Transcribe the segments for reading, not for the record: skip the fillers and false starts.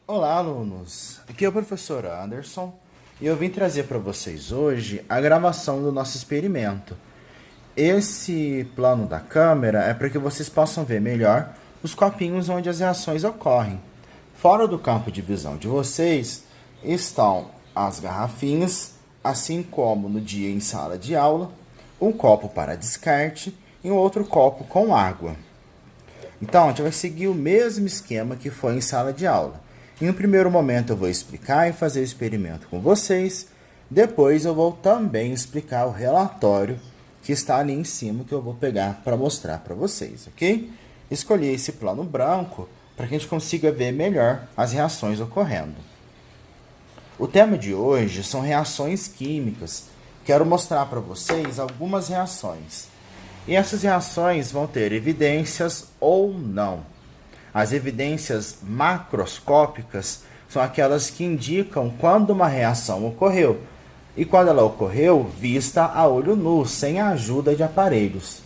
Olá, alunos! Aqui é o professor Anderson e eu vim trazer para vocês hoje a gravação do nosso experimento. Esse plano da câmera é para que vocês possam ver melhor os copinhos onde as reações ocorrem. Fora do campo de visão de vocês estão as garrafinhas, assim como no dia em sala de aula, um copo para descarte e um outro copo com água. Então, a gente vai seguir o mesmo esquema que foi em sala de aula. Em um primeiro momento eu vou explicar e fazer o experimento com vocês. Depois eu vou também explicar o relatório que está ali em cima que eu vou pegar para mostrar para vocês, ok? Escolhi esse plano branco para que a gente consiga ver melhor as reações ocorrendo. O tema de hoje são reações químicas. Quero mostrar para vocês algumas reações. E essas reações vão ter evidências ou não. As evidências macroscópicas são aquelas que indicam quando uma reação ocorreu e quando ela ocorreu vista a olho nu, sem a ajuda de aparelhos.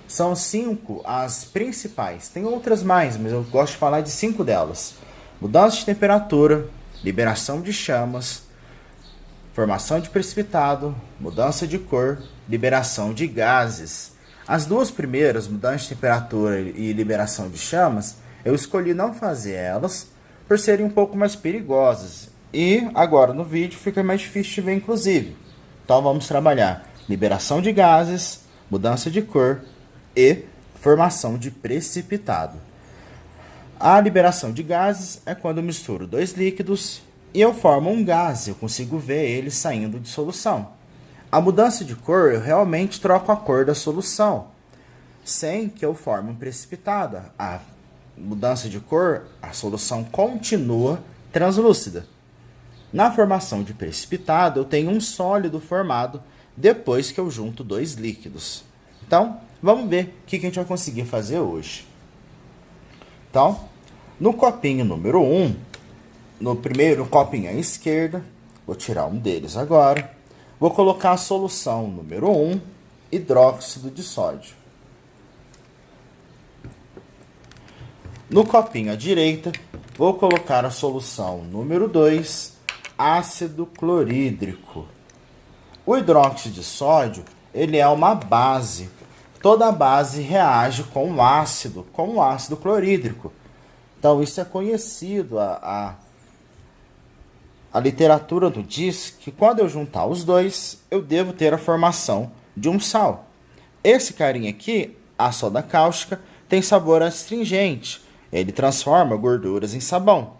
São 5 as principais. Tem outras mais, mas eu gosto de falar de 5 delas. Mudança de temperatura, liberação de chamas, formação de precipitado, mudança de cor, liberação de gases. As duas primeiras, mudança de temperatura e liberação de chamas, eu escolhi não fazer elas por serem um pouco mais perigosas. E agora no vídeo fica mais difícil de ver, inclusive. Então vamos trabalhar liberação de gases, mudança de cor e formação de precipitado. A liberação de gases é quando eu misturo dois líquidos e eu formo um gás, eu consigo ver ele saindo de solução. A mudança de cor, eu realmente troco a cor da solução, sem que eu forme um precipitado. A mudança de cor, a solução continua translúcida. Na formação de precipitado, eu tenho um sólido formado depois que eu junto dois líquidos. Então, vamos ver o que a gente vai conseguir fazer hoje. Então, no copinho número 1, no primeiro copinho à esquerda, vou tirar um deles agora. Vou colocar a solução número 1, hidróxido de sódio. No copinho à direita, vou colocar a solução número 2, ácido clorídrico. O hidróxido de sódio, ele é uma base. Toda base reage com o ácido clorídrico. Então, isso é conhecido. A literatura nos diz que quando eu juntar os dois, eu devo ter a formação de um sal. Esse carinha aqui, a soda cáustica, tem sabor astringente. Ele transforma gorduras em sabão.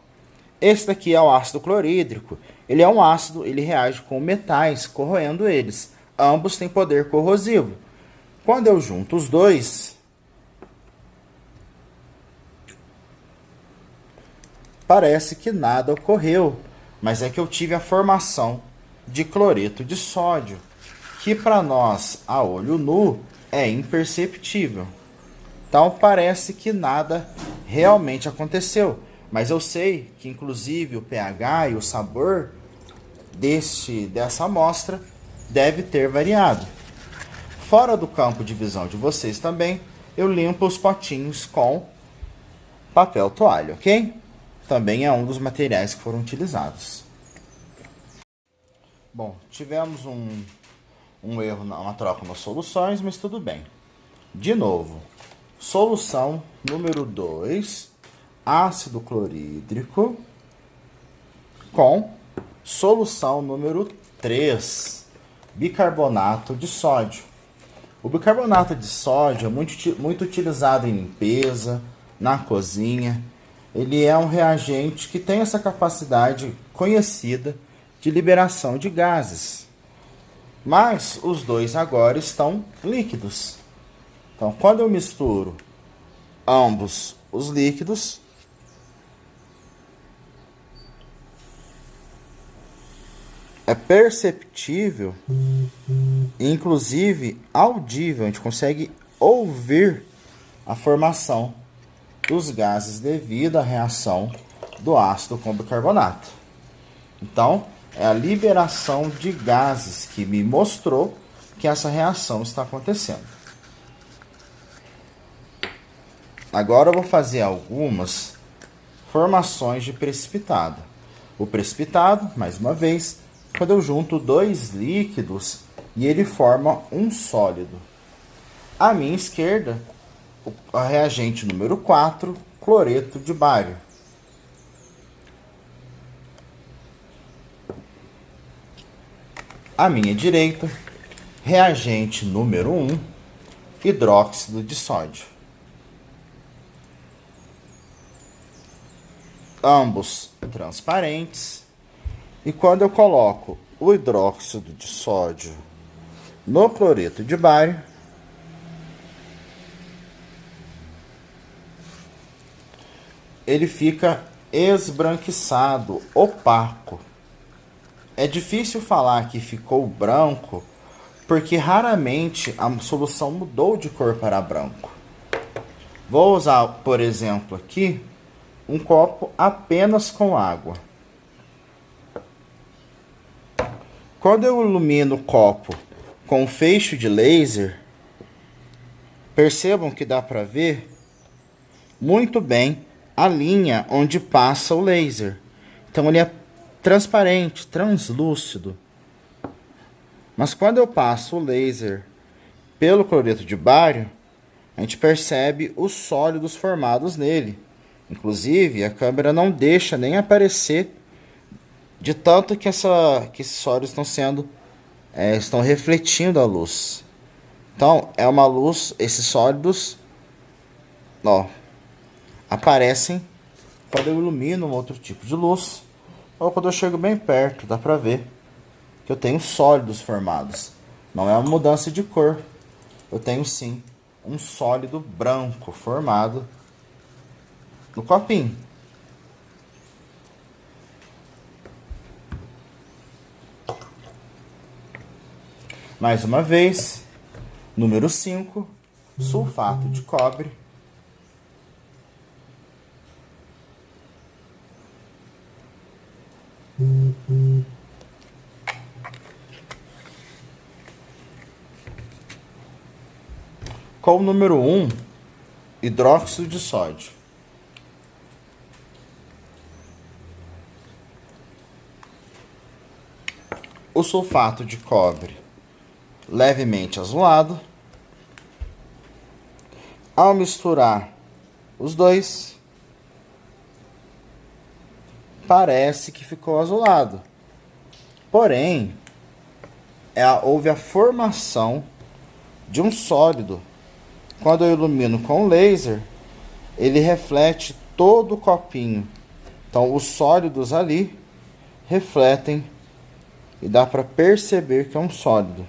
Esse daqui é o ácido clorídrico. Ele é um ácido, ele reage com metais, corroendo eles. Ambos têm poder corrosivo. Quando eu junto os dois, parece que nada ocorreu. Mas é que eu tive a formação de cloreto de sódio, que para nós, a olho nu, é imperceptível. Então parece que nada realmente aconteceu. Mas eu sei que inclusive o pH e o sabor dessa amostra deve ter variado. Fora do campo de visão de vocês também, eu limpo os potinhos com papel toalha, ok? Também é um dos materiais que foram utilizados. Bom, tivemos um erro na troca nas soluções, mas tudo bem. De novo, solução número 2, ácido clorídrico, com solução número 3, bicarbonato de sódio. O bicarbonato de sódio é muito utilizado em limpeza, na cozinha. Ele é um reagente que tem essa capacidade conhecida de liberação de gases. Mas os dois agora estão líquidos. Então, quando eu misturo ambos os líquidos, é perceptível, inclusive audível, a gente consegue ouvir a formação dos gases devido à reação do ácido com bicarbonato. Então, é a liberação de gases que me mostrou que essa reação está acontecendo. Agora eu vou fazer algumas formações de precipitado. O precipitado, mais uma vez, quando eu junto dois líquidos e ele forma um sólido. À minha esquerda, o reagente número 4, cloreto de bário. À minha direita, reagente número 1, hidróxido de sódio. Ambos transparentes. E quando eu coloco o hidróxido de sódio no cloreto de bário, ele fica esbranquiçado, opaco. É difícil falar que ficou branco, porque raramente a solução mudou de cor para branco. Vou usar, por exemplo, aqui um copo apenas com água. Quando eu ilumino o copo com um feixe de laser, percebam que dá para ver muito bem a linha onde passa o laser. Então ele é transparente, translúcido. Mas quando eu passo o laser pelo cloreto de bário, a gente percebe os sólidos formados nele. Inclusive, a câmera não deixa nem aparecer de tanto que esses sólidos estão refletindo a luz. Então, é uma luz, esses sólidos, aparecem quando eu ilumino um outro tipo de luz, ou quando eu chego bem perto, dá pra ver que eu tenho sólidos formados. Não é uma mudança de cor. Eu tenho sim um sólido branco formado no copinho. Mais uma vez, número 5, sulfato de cobre. Com o número 1, hidróxido de sódio. O sulfato de cobre levemente azulado. Ao misturar os dois, parece que ficou azulado. Porém, houve a formação de um sólido. Quando eu ilumino com laser, ele reflete todo o copinho. Então, os sólidos ali refletem e dá para perceber que é um sólido.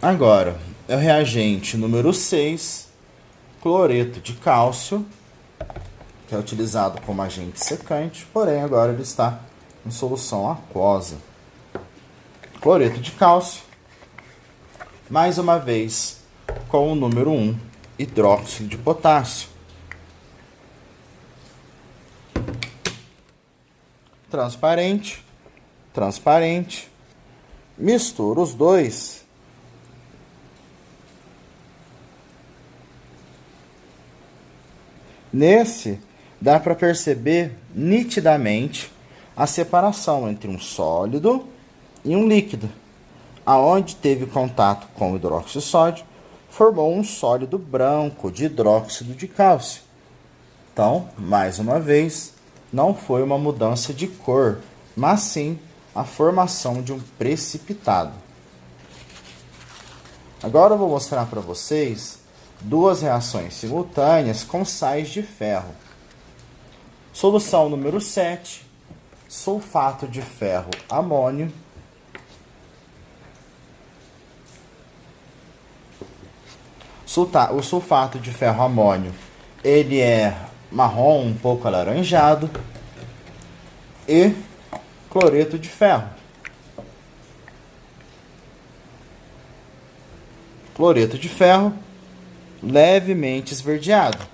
Agora, é o reagente número 6, cloreto de cálcio, que é utilizado como agente secante, porém agora ele está em solução aquosa. Cloreto de cálcio, mais uma vez com o número 1, hidróxido de potássio. Transparente, transparente, mistura os dois. Nesse, dá para perceber nitidamente a separação entre um sólido e um líquido. Aonde teve contato com o hidróxido de sódio, formou um sólido branco de hidróxido de cálcio. Então, mais uma vez, não foi uma mudança de cor, mas sim a formação de um precipitado. Agora eu vou mostrar para vocês duas reações simultâneas com sais de ferro. Solução número 7, sulfato de ferro amônio. O sulfato de ferro amônio, ele é marrom, um pouco alaranjado. E cloreto de ferro. Cloreto de ferro levemente esverdeado.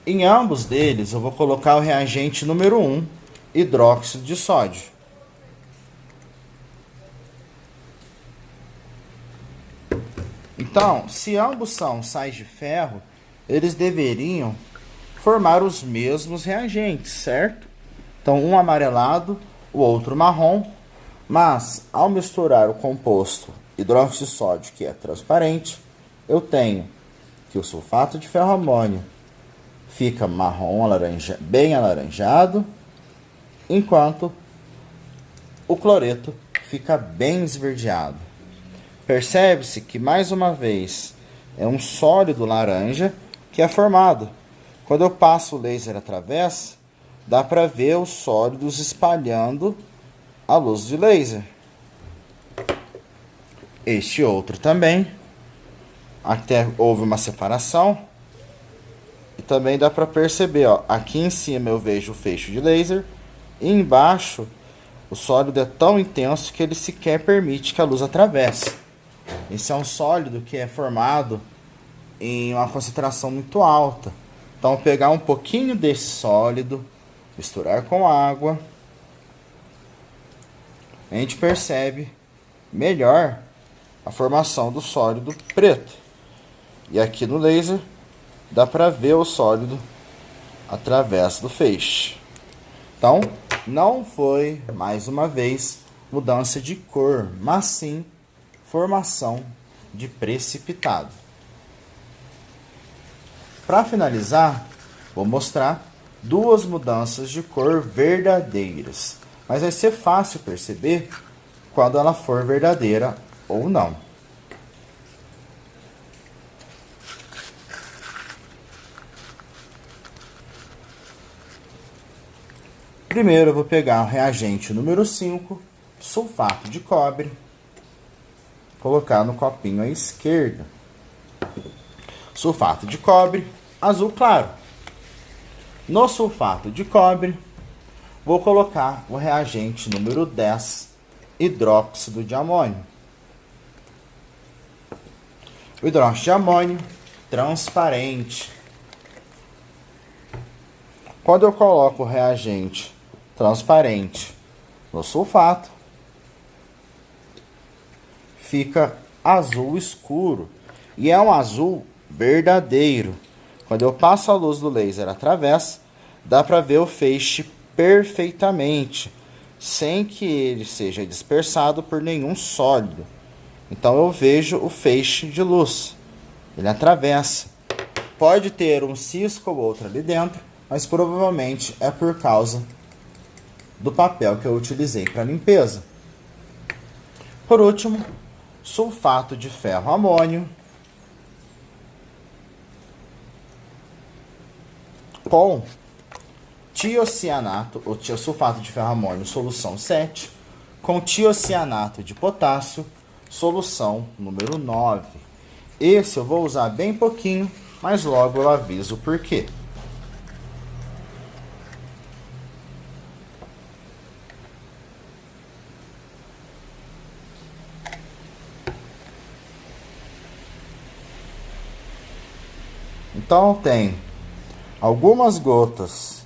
Em ambos deles, eu vou colocar o reagente número 1, hidróxido de sódio. Então, se ambos são sais de ferro, eles deveriam formar os mesmos reagentes, certo? Então, um amarelado, o outro marrom, mas ao misturar o composto hidróxido de sódio, que é transparente, eu tenho que o sulfato de ferro amônio fica marrom, bem alaranjado, enquanto o cloreto fica bem esverdeado. Percebe-se que, mais uma vez, é um sólido laranja que é formado. Quando eu passo o laser através, dá para ver os sólidos espalhando a luz de laser. Este outro também. Até houve uma separação. E também dá para perceber, ó, aqui em cima eu vejo o feixe de laser. E embaixo, o sólido é tão intenso que ele sequer permite que a luz atravesse. Esse é um sólido que é formado em uma concentração muito alta. Então, pegar um pouquinho desse sólido, misturar com água, a gente percebe melhor a formação do sólido preto. E aqui no laser, dá para ver o sólido através do feixe. Então, não foi, mais uma vez, mudança de cor, mas sim formação de precipitado. Para finalizar, vou mostrar duas mudanças de cor verdadeiras, mas vai ser fácil perceber quando ela for verdadeira ou não. Primeiro eu vou pegar o reagente número 5, sulfato de cobre, colocar no copinho à esquerda. Sulfato de cobre, azul claro. No sulfato de cobre, vou colocar o reagente número 10, hidróxido de amônio. O hidróxido de amônio, transparente. Quando eu coloco o reagente transparente no sulfato, fica azul escuro. E é um azul verdadeiro. Quando eu passo a luz do laser através, dá para ver o feixe perfeitamente, sem que ele seja dispersado por nenhum sólido. Então eu vejo o feixe de luz. Ele atravessa. Pode ter um cisco ou outro ali dentro, mas provavelmente é por causa do papel que eu utilizei para limpeza. Por último, sulfato de ferro amônio com tiocianato, ou sulfato de ferro amônio, solução 7, com tiocianato de potássio, solução número 9. Esse eu vou usar bem pouquinho, mas logo eu aviso o porquê. Então tem algumas gotas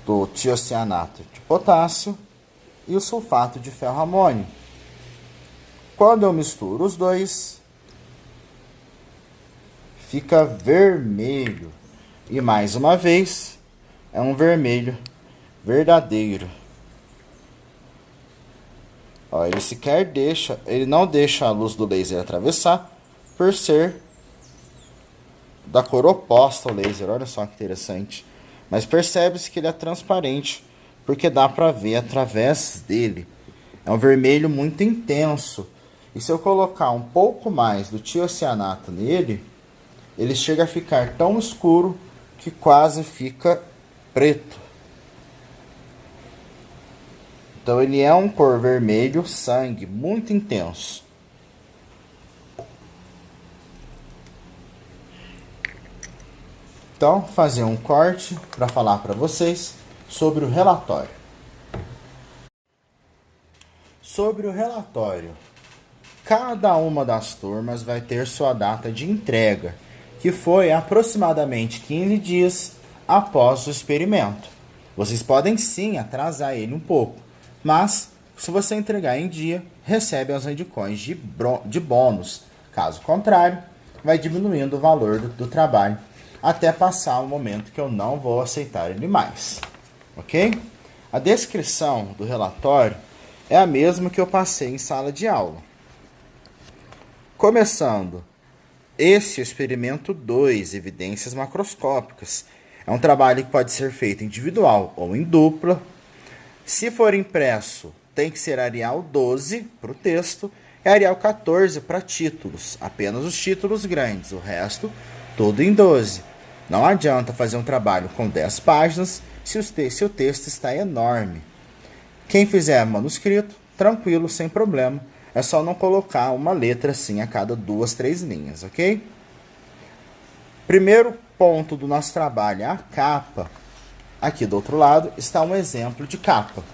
do tiocianato de potássio e o sulfato de ferro amônio. Quando eu misturo os dois, fica vermelho. E mais uma vez, é um vermelho verdadeiro. Ó, ele não deixa a luz do laser atravessar por ser da cor oposta ao laser. Olha só que interessante. Mas percebe-se que ele é transparente, porque dá para ver através dele. É um vermelho muito intenso. E se eu colocar um pouco mais do tiocianato nele, ele chega a ficar tão escuro que quase fica preto. Então ele é um cor vermelho sangue, muito intenso. Então, fazer um corte para falar para vocês sobre o relatório. Sobre o relatório, cada uma das turmas vai ter sua data de entrega, que foi aproximadamente 15 dias após o experimento. Vocês podem sim atrasar ele um pouco, mas se você entregar em dia, recebe as radicões de bônus. Caso contrário, vai diminuindo o valor do trabalho até passar o momento que eu não vou aceitar ele mais. Ok? A descrição do relatório é a mesma que eu passei em sala de aula. Começando, esse é o experimento 2, evidências macroscópicas. É um trabalho que pode ser feito individual ou em dupla. Se for impresso, tem que ser Arial 12 para o texto e Arial 14 para títulos. Apenas os títulos grandes, o resto tudo em 12. Não adianta fazer um trabalho com 10 páginas se o texto está enorme. Quem fizer manuscrito, tranquilo, sem problema. É só não colocar uma letra assim a cada 2, 3 linhas, ok? Primeiro ponto do nosso trabalho é a capa. Aqui do outro lado está um exemplo de capa.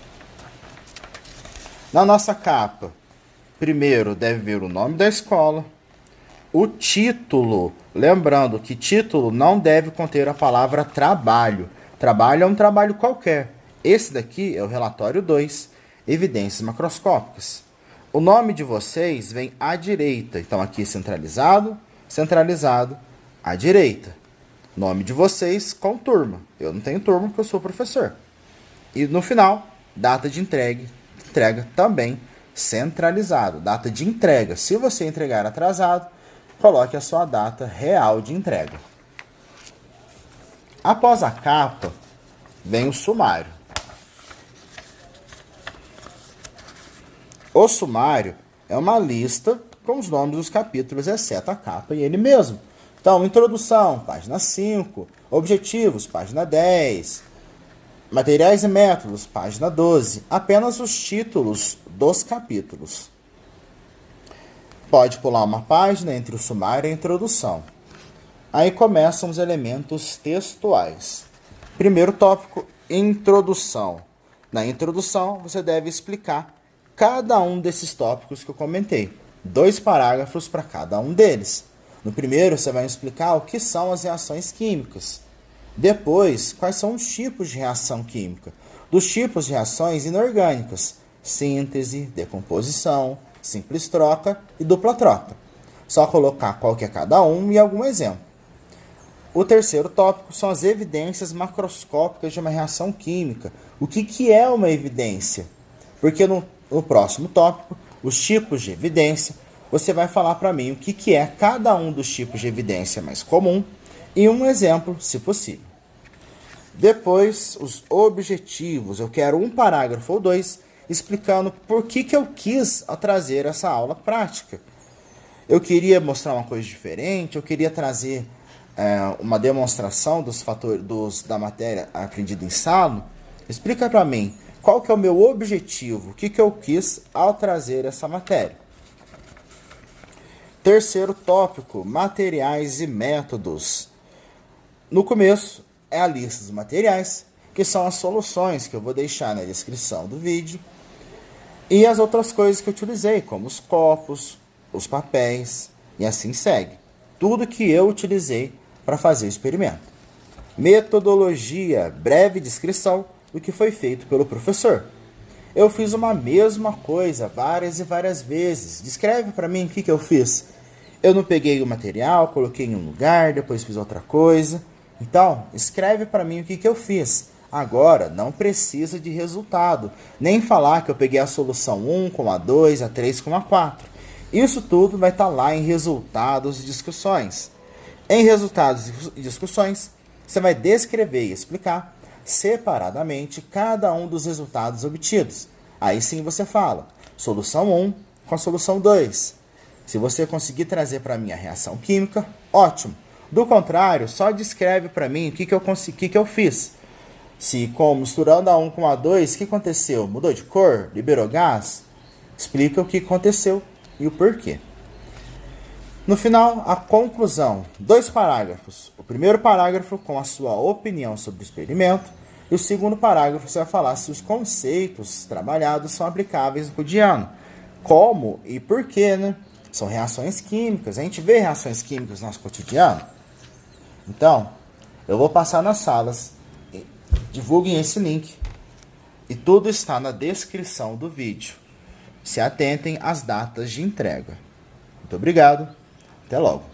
Na nossa capa, primeiro deve vir o nome da escola, o título. Lembrando que título não deve conter a palavra trabalho. Trabalho é um trabalho qualquer. Esse daqui é o relatório 2, evidências macroscópicas. O nome de vocês vem à direita. Então aqui centralizado, centralizado, à direita. Nome de vocês com turma. Eu não tenho turma porque eu sou professor. E no final, data de entrega também centralizado. Data de entrega. Se você entregar atrasado, coloque a sua data real de entrega. Após a capa, vem o sumário. O sumário é uma lista com os nomes dos capítulos, exceto a capa e ele mesmo. Então, introdução, página 5, objetivos, página 10, materiais e métodos, página 12, apenas os títulos dos capítulos. Pode pular uma página entre o sumário e a introdução. Aí começam os elementos textuais. Primeiro tópico, introdução. Na introdução, você deve explicar cada um desses tópicos que eu comentei. 2 parágrafos para cada um deles. No primeiro, você vai explicar o que são as reações químicas. Depois, quais são os tipos de reação química. Dos tipos de reações inorgânicas. Síntese, decomposição, simples troca e dupla troca. Só colocar qual que é cada um e algum exemplo. O terceiro tópico são as evidências macroscópicas de uma reação química. O que é uma evidência? Porque no próximo tópico, os tipos de evidência, você vai falar para mim o que é cada um dos tipos de evidência mais comum e um exemplo, se possível. Depois, os objetivos. Eu quero um parágrafo ou 2 explicando por que eu quis trazer essa aula prática. Eu queria mostrar uma coisa diferente, eu queria trazer uma demonstração da matéria aprendida em sala. Explica para mim qual que é o meu objetivo, o que eu quis ao trazer essa matéria. Terceiro tópico, materiais e métodos. No começo é a lista dos materiais, que são as soluções que eu vou deixar na descrição do vídeo, e as outras coisas que eu utilizei, como os copos, os papéis, e assim segue. Tudo que eu utilizei para fazer o experimento. Metodologia, breve descrição do que foi feito pelo professor. Eu fiz uma mesma coisa várias e várias vezes. Descreve para mim o que eu fiz. Eu não peguei o material, coloquei em um lugar, depois fiz outra coisa. Então, escreve para mim o que eu fiz. Agora, não precisa de resultado. Nem falar que eu peguei a solução 1 com a 2, a 3 com a 4. Isso tudo vai estar lá em resultados e discussões. Em resultados e discussões, você vai descrever e explicar separadamente cada um dos resultados obtidos. Aí sim você fala, solução 1 com a solução 2. Se você conseguir trazer para mim a reação química, ótimo. Do contrário, só descreve para mim o que eu fiz. Se misturando a 1 com a 2, o que aconteceu? Mudou de cor? Liberou gás? Explica o que aconteceu e o porquê. No final, a conclusão. 2 parágrafos. O primeiro parágrafo com a sua opinião sobre o experimento. E o segundo parágrafo você vai falar se os conceitos trabalhados são aplicáveis no cotidiano. Como e por quê, né? São reações químicas. A gente vê reações químicas no nosso cotidiano. Então, Eu vou passar nas salas. Divulguem esse link. E tudo está na descrição do vídeo. Se atentem às datas de entrega. Muito obrigado. Até logo.